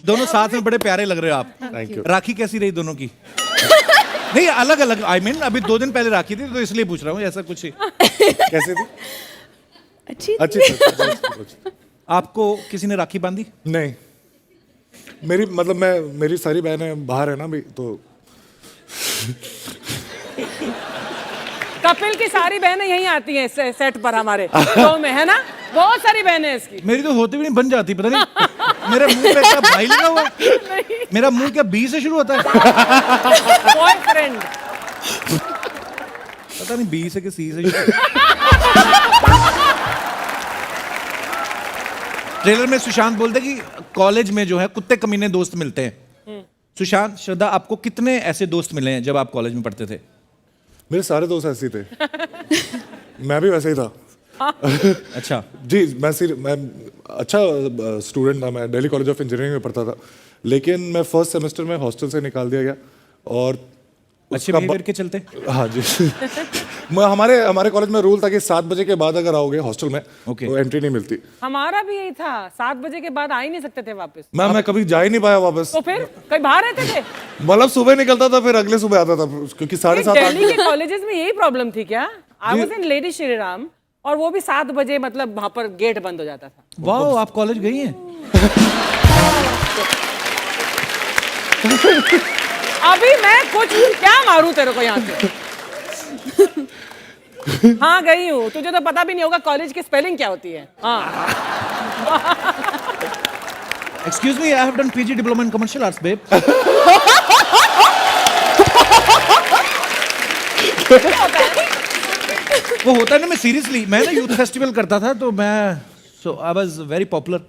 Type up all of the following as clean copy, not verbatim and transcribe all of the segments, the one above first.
दोनों साथ में बड़े प्यारे लग रहे हो आप। Thank you. राखी कैसी रही दोनों की? नहीं अलग अलग, आई मीन अभी 2 दिन पहले राखी थी तो इसलिए पूछ रहा हूँ, ऐसा कुछ। कैसे थी? अच्छी अच्छी थी। आपको किसी ने राखी बांधी? नहीं, मेरी सारी बहनें बाहर है ना अभी, तो कपिल की सारी बहनें यहीं आती हैं सेट पर हमारे शो में, है ना? बहुत सारी बहनें हैं इसकी। मेरी तो होती भी नहीं, बन जाती, पता नहीं मेरे मुंह पे क्या भाई लगा हुआ है? मेरा मुंह क्या बी से शुरू होता है? बॉयफ्रेंड। पता नहीं बी से कि सी से शुरू। ट्रेलर में सुशांत बोलते कि कॉलेज में जो है कुत्ते कमीने दोस्त मिलते हैं। सुशांत, श्रद्धा, आपको कितने ऐसे दोस्त मिले हैं जब आप कॉलेज में पढ़ते थे? मेरे सारे दोस्त ऐसे ही थे। मैं भी वैसे ही था। अच्छा जी, मैं अच्छा स्टूडेंट था, मैं दिल्ली कॉलेज ऑफ इंजीनियरिंग में पढ़ता था, लेकिन मैं फर्स्ट सेमेस्टर में हॉस्टल से निकाल दिया गया और अच्छे बिहेवियर के चलते। हाँ जी। हमारे कॉलेज में रूल था कि 7 बजे के बाद अगर आओगे हॉस्टल में तो एंट्री नहीं मिलती। हमारा भी यही था, 7 बजे के बाद आ ही नहीं सकते थे वापस। मैं कभी जा ही नहीं पाया वापस। तो फिर कहीं बाहर रहते थे? मतलब सुबह निकलता था, फिर अगले सुबह आता था, क्योंकि 7:30 दिल्ली के कॉलेजेस में यही प्रॉब्लम थी क्या? I was in lady Shri Ram और वो भी 7 बजे, मतलब वहां पर गेट बंद हो जाता था। वाह, आप कॉलेज गई हैं? अभी मैं कुछ क्या मारूं तेरे को यहाँ से? हाँ गई हूँ, तुझे तो पता भी नहीं होगा कॉलेज की स्पेलिंग क्या होती है। हाँ। Excuse me, I have done PG diploma in commercial arts, babe. वो होता है ना, मैं सीरियसली, मैं ना यूथ फेस्टिवल करता था तो मैं आई वाज वेरी पॉपुलर।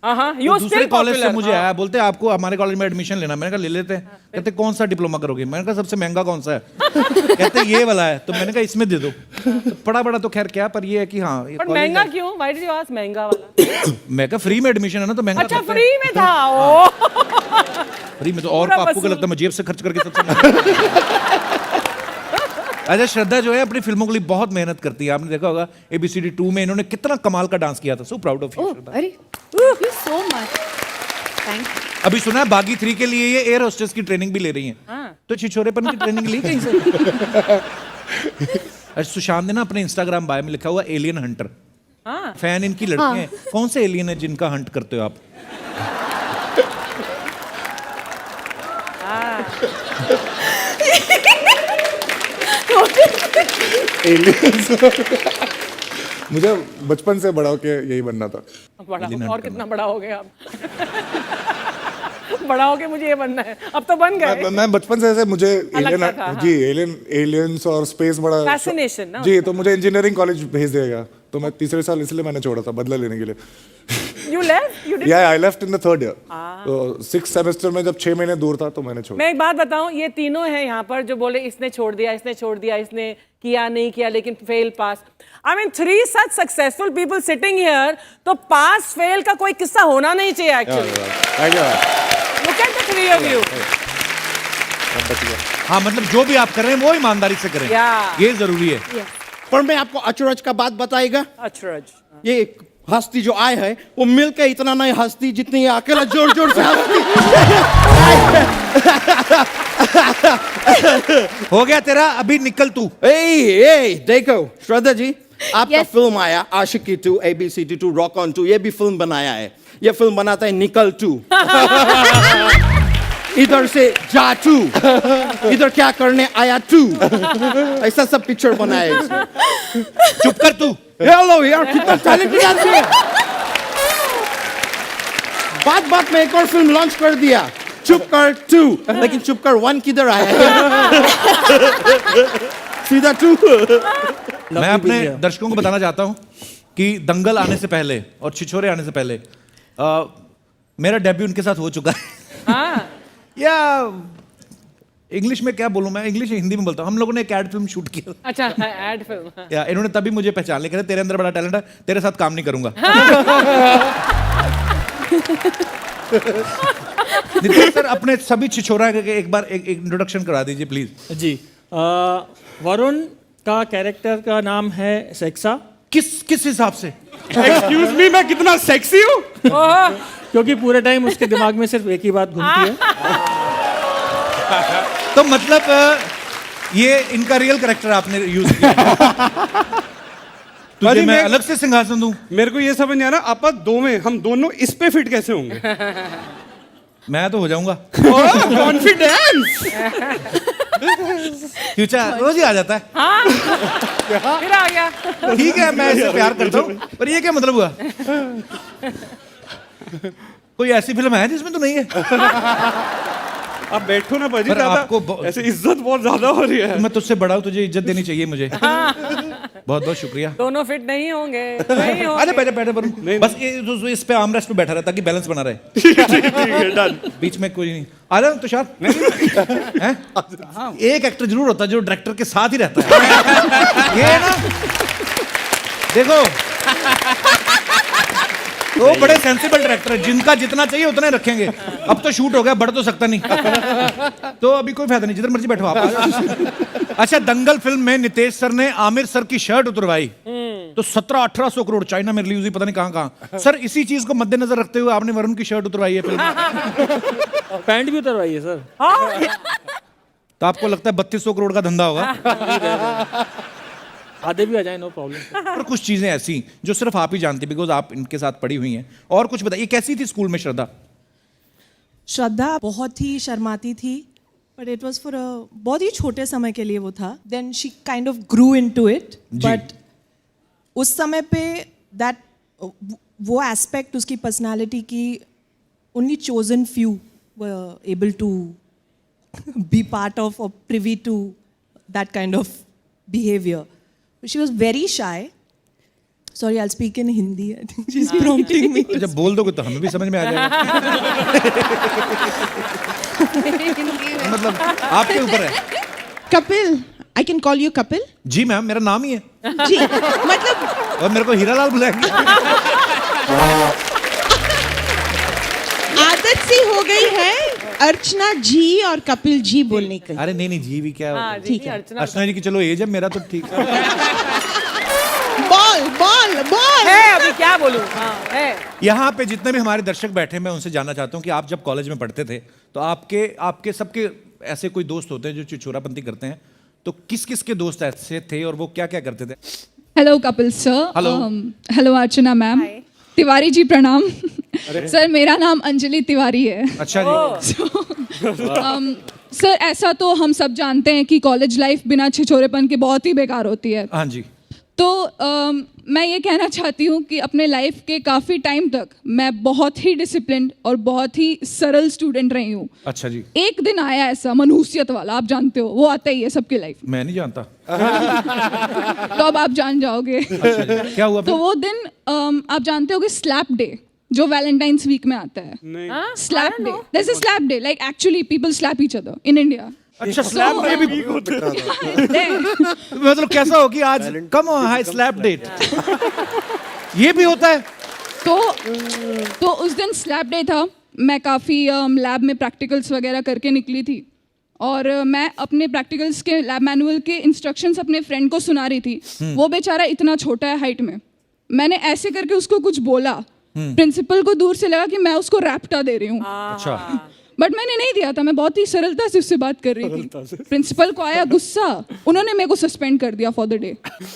दूसरे कॉलेज से मुझे आया, बोलते आपको हमारे कॉलेज में एडमिशन लेना। मैंने कहा ले लेते हैं। कहते कौन सा डिप्लोमा करोगे? मैंने कहा सबसे महंगा कौन सा है? कहते ये वाला है। तो मैंने कहा इसमें दे दो। तो पड़ा बड़ा तो खैर क्या, पर ये है कि हाँ। पर महंगा क्यों? व्हाई डिड यू आस्क महंगा वाला? मैं कहा फ्री में एडमिशन है ना, तो महंगा। अच्छा, फ्री में था। ओ फ्री में तो और आपको क्या लगता है मैं जेब से खर्च करके सबसे? अच्छा, श्रद्धा जो है अपनी फिल्मों के लिए बहुत मेहनत करती है। आपने देखा होगा ABCD 2 में इन्होंने कितना कमाल का डांस किया था। सो प्राउड ऑफ यू श्रद्धा। अरे thank you so much. Thank you. अभी सुना है बागी 3 के लिए ये एयर होस्टेस की ट्रेनिंग भी ले रही हैं। हाँ। तो छिछोरेपन की ट्रेनिंग ली कहीं से? अच्छा, सुशांत ने ना अपने इंस्टाग्राम बायो में लिखा हुआ एलियन हंटर। हाँ। फैन इनकी लड़की हैं। कौन से एलियन है जिनका हंट करते हो आप? मुझे बचपन से बड़ा होके यही बनना था। बड़ा और कितना बड़ा हो गए आप? बड़ा होके मुझे ये बनना है, अब तो बन गए। मैं बचपन से ऐसे मुझे एलियन एलियंस और स्पेस बड़ा फैसिनेशन ना। जी, तो मुझे इंजीनियरिंग कॉलेज भेज देगा, तो मैं तीसरे साल इसलिए मैंने छोड़ा था, बदला लेने के लिए। You left? You didn't? Yeah, I left in the 3rd year. तो 6th सेमेस्टर में जब 6 महीने दूर था तो मैंने छोड़ा। मैं एक बात बताऊं, ये तीनों हैं यहाँ पर जो बोले इसने छोड़ दिया, इसने छोड़ दिया, इसने किया नहीं किया, लेकिन fail pass. I mean 3 such successful people sitting here, तो पास फेल का कोई किस्सा होना नहीं चाहिए actually. Look at the 3 of you. हाँ, मतलब जो भी आप कर रहे हैं वो ईमानदारी से करें। ये जरूरी है। पर मैं आपको अचरज का बात बताएगा। अचरज, ये हस्ती जो आए है वो मिलके इतना नहीं हंसती जितनी ये अकेला जोर जोर से हंसती। हो गया तेरा, अभी निकल तू। ए देखो श्रद्धा जी, आपका फिल्म आया आशिकी 2, ABCD 2, रॉक ऑन 2, ये भी फिल्म बनाया है। ये फिल्म बनाता है निकल 2। इधर से जा 2, इधर क्या करने आया 2, ऐसा सब पिक्चर बनाया है। चुप कर तू। हेलो यार, कितना टैलेंटेड आदमी है। बात में एक और फिल्म लॉन्च कर दिया, चुप कर 2, लेकिन चुप कर 1 किधर आया है? सीधा 2। मैं अपने दर्शकों को बताना चाहता हूँ कि दंगल आने से पहले और छिछोरे आने से पहले मेरा डेब्यू उनके साथ हो चुका है। हाँ। या इंग्लिश में क्या बोलूं मैं, इंग्लिश हिंदी में बोलता हूँ। हम लोगों ने एक एड फिल्म शूट किया। अच्छा, एड फिल्म। या इन्होंने तभी मुझे पहचान लिया, तेरे अंदर बड़ा टैलेंट है, तेरे साथ काम नहीं करूंगा। नितिन सर, अपने सभी छिछोरा के एक बार एक इंट्रोडक्शन करा दीजिए प्लीज। जी, वरुण का कैरेक्टर का नाम है सेक्सा। किस हिसाब से? एक्सक्यूज मी, मैं कितना सेक्सी हूँ? ओहो, क्योंकि पूरे टाइम उसके दिमाग में सिर्फ एक ही बात घूमती है। तो मतलब ये इनका रियल कैरेक्टर आपने यूज किया। तुझे अरे मैं मैं- अलग से सिंहासन दूं? मेरे को ये समझ नहीं आ रहा, आप दो में हम दोनों इस पे फिट कैसे होंगे? मैं तो हो जाऊंगा। कॉन्फिडेंस। फ्यूचर रोज ही आ जाता है। फिर आ गया। ठीक है, मैं इससे प्यार करता हूँ, पर ये क्या मतलब हुआ? कोई ऐसी फिल्म है जिसमें तो नहीं है? आप बैठो ना भाजी, पर ज्यादा आपको ऐसे इज्जत बहुत ज्यादा हो रही है। मैं तुझसे बड़ा हूँ, तुझे इज्जत देनी चाहिए मुझे। बहुत बहुत शुक्रिया। दोनों फिट नहीं होंगे, नहीं होंगे। अरे बैठे बैठे वरुण, बस ये इस पे आर्मरेस्ट पे बैठा रहे ताकि बैलेंस बना रहे। ठीक है, डन। बीच में कोई नहीं आ रहा। तुषार हैं? एक एक्टर जरूर होता है जो डायरेक्टर के साथ ही रहता है। ये ना देखो, वो बड़े सेंसिबल डायरेक्टर है, जिनका जितना चाहिए उतना ही रखेंगे। अब तो शूट हो गया, बढ़ तो सकता नहीं, तो अभी कोई फायदा नहीं, जिधर मर्जी बैठो आप। अच्छा, दंगल फिल्म में नितेश सर ने आमिर सर की शर्ट उतरवाई तो 1700-1800 करोड़ चाइना में रिलीज हुई, पता नहीं कहां। सर, इसी चीज को मद्देनजर रखते हुए आपने वरुण की शर्ट उतरवाई है फिल्म में। पैंट भी उतरवाई है सर। तो आपको लगता है 3200 करोड़ का धंधा होगा? आधे भी आ जाए, नो प्रॉब्लम। और कुछ चीजें ऐसी जो सिर्फ आप ही जानती, बिकॉज आप इनके साथ पड़ी हुई हैं। और कुछ बताइए, कैसी थी स्कूल में श्रद्धा? श्रद्धा बहुत ही शर्माती थी, बट इट वॉज फॉर बहुत ही छोटे समय के लिए वो था. Then she kind of grew into it, but उस समय पे दैट वो एस्पेक्ट उसकी पर्सनालिटी की only chosen few were able to be part of और privy to that kind of behaviour. She was very shy. Sorry, I'll speak in Hindi. I think she's prompting me. जब बोल दोगे तो हमें भी समझ में आ जाएगा। मतलब आपके ऊपर है। Kapil, I can call you Kapil? जी मैम, मेरा नाम ही है। जी, मतलब और मेरे को हीरालाल बुलाएंगे। आदत सी हो गई है अर्चना जी और कपिल जी बोलने की. अरे नहीं जी भी क्या हाँ, जी, जी, अर्चना अर्चना जी की चलो एज है, मेरा तो ठीक है। Ball ball ball. है, अभी क्या बोलूं? हाँ, है। यहाँ पे जितने भी हमारे दर्शक बैठे हैं, मैं उनसे जानना चाहता हूँ कि आप जब कॉलेज में पढ़ते थे तो आपके सबके ऐसे कोई दोस्त होते हैं जो चिछोरापंती करते हैं, तो किस किस के दोस्त ऐसे थे और वो क्या क्या करते थे? Hello Kapil sir. Hello. Hello Archana ma'am. Tiwari ji प्रणाम. सर, मेरा नाम अंजलि तिवारी है. अच्छा जी। सर, ऐसा तो हम सब जानते हैं कि कॉलेज लाइफ बिना छिछोरेपन के बहुत ही बेकार होती है. हाँ जी। तो मैं ये कहना चाहती हूँ कि अपने लाइफ के काफ़ी टाइम तक मैं बहुत ही डिसिप्लिन्ड और बहुत ही सरल स्टूडेंट रही हूँ. अच्छा जी। एक दिन आया ऐसा मनहूसियत वाला, आप जानते हो वो आता ही है सबके लाइफ. मैं नहीं जानता। तो अब आप जान जाओगे. अच्छा जी। क्या हुआ तो फिर? वो दिन आप जानते होगे स्लैप डे, जो वैलेंटाइंस वीक में आता है. Slap day, there's a slap day, like actually people slap each other in India. अच्छा, स्लैप डे भी मतलब कैसा हो कि आज कम हाई स्लैप डेट ये भी होता है? तो उस दिन स्लैप डे था. मैं काफ़ी लैब में प्रैक्टिकल्स वगैरह करके निकली थी और मैं अपने प्रैक्टिकल्स के लैब मैनुअल के इंस्ट्रक्शंस अपने फ्रेंड को सुना रही थी. वो बेचारा इतना छोटा है हाइट में. मैंने ऐसे करके उसको कुछ बोला, प्रिंसिपल को दूर से लगा कि मैं उसको रैप्टा दे रही हूँ. अच्छा। बट मैंने नहीं दिया था, मैं बहुत ही सरलता से उससे बात कर रही थी. प्रिंसिपल को आया गुस्सा, उन्होंने मेरे को सस्पेंड कर दिया फॉर द डे.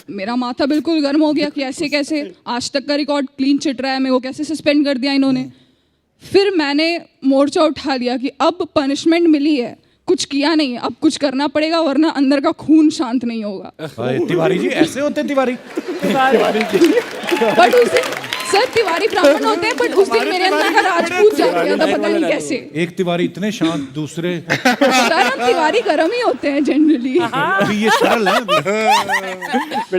मेरा माथा बिल्कुल गर्म हो गया कि ऐसे कैसे, आज तक का रिकॉर्ड क्लीन चिट रहा है, मेरे को कैसे सस्पेंड कर दिया इन्होंने. फिर मैंने मोर्चा उठा लिया कि अब पनिशमेंट मिली है, कुछ किया नहीं है, अब कुछ करना पड़ेगा वरना अंदर का खून शांत नहीं होगा. तिवारी जी ऐसे होते हैं? तिवारी बट उस दिन सर तिवारी ब्राह्मण होते हैं, बट उस दिन मेरे अंदर का राजपूत जाग गया था, पता नहीं कैसे. एक तिवारी इतने शांत, दूसरे सर हम तिवारी गर्म ही होते हैं जनरली. अभी ये सरल है।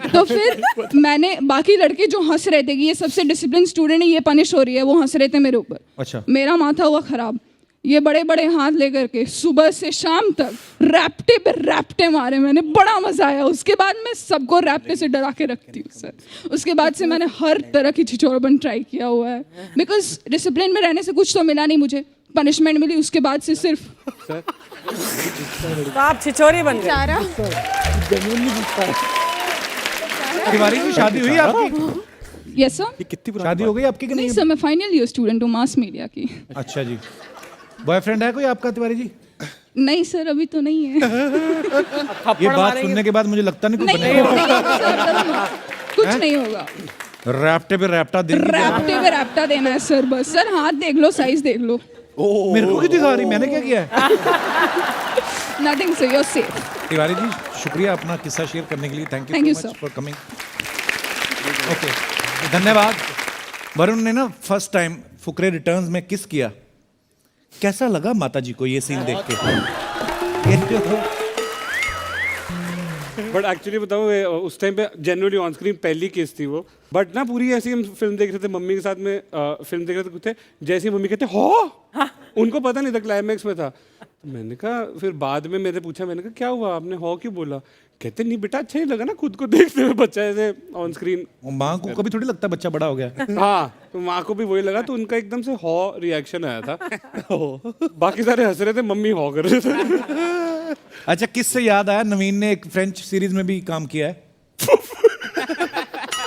तो फिर मैंने बाकी लड़के जो हंस रहे थे कि ये सबसे डिसिप्लिन स्टूडेंट है, ये पनिश हो रही है, वो हंस रहे थे मेरे ऊपर. अच्छा। मेरा माथा हुआ खराब. ये बड़े बड़े हाथ लेकर के सुबह से शाम तक रैप्टे पे रैप्टे मारे मैंने, बड़ा मजा आया. उसके बाद मैं सबको रैप्टे से डरा के रखती हूँ सर. उसके बाद से मैंने हर तरह की छिछोरपन ट्राई किया हुआ है, बिकॉज डिसिप्लिन में रहने से कुछ तो मिला नहीं मुझे, पनिशमेंट मिली. उसके बाद से सिर्फ तो आप छिछोरी बन गए. तिवारी जी शादी हुई आपकी? Yes sir. शादी हो गई आपकी कि नहीं नहीं? सर, मैं फाइनल ईयर स्टूडेंट हूँ मास मीडिया की। अच्छा जी। बॉयफ्रेंड है कोई आपका तिवारी जी? नहीं सर, अभी तो नहीं है। ये बात सुनने के बाद मुझे लगता नहीं कुछ नहीं बनेगा। होगा सर, करूँगा। कुछ नहीं होगा। रैप्टे पे रैप्टा दे रैप्टे पे रैप्टा देना है सर, बस सर हाथ देख लो, साइज देख लो। मेरे को क्यों दिखा रही, मैंने क्या किया है? Nothing sir, you are safe. Tiwari ji शुक्रिया अपना किस्सा शेयर करने के लिए। Thank Thank you you, so much sir. For coming. Okay, धन्यवाद। वरुण ने ना फर्स्ट टाइम फुकरे रिटर्न्स में किस किया। कैसा लगा माता जी को ये सीन देख के? बट एक्चुअली बताऊँ उस टाइम पे जनरली ऑन स्क्रीन पहली केस थी वो, बट ना पूरी ऐसी हम फिल्म देख रहे थे मम्मी के साथ में, फिल्म देख रहे थे, जैसे ही मम्मी कहते हो, उनको पता नहीं था क्लाइमैक्स में था। तो मैंने कहा, फिर बाद में मेरे पूछा, मैंने कहा क्या हुआ आपने हो क्यों बोला? कहते नहीं बेटा अच्छा ही लगा ना खुद को देखते हुए बच्चा ऐसे ऑन स्क्रीन। माँ को कभी थोड़ी लगता बच्चा बड़ा हो गया। हाँ, तो माँ को भी वही लगा, तो उनका एकदम से हॉ रिएक्शन आया था। बाकी सारे हंस रहे थे, मम्मी हॉ कर रहे थे। अच्छा, किससे याद आया, नवीन ने एक फ्रेंच सीरीज में भी काम किया है।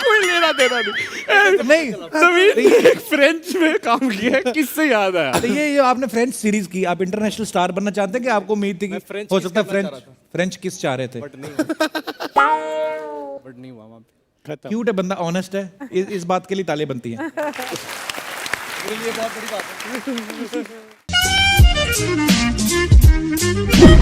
कोई लेना देना नहीं। नवीन ने एक फ्रेंच में काम किया है, किससे याद आया? तो ये आपने फ्रेंच सीरीज की, आप इंटरनेशनल स्टार बनना चाहते हैं कि आपको उम्मीद थी कि हो सकता है फ्रेंच किस चाह रहे थे? बट नहीं हुआ वहाँ पे। क्यूट है बंदा, ऑनेस्ट है, इस बात के लिए ताली बनती है। मेरे लिए बहुत बड़ी बात है।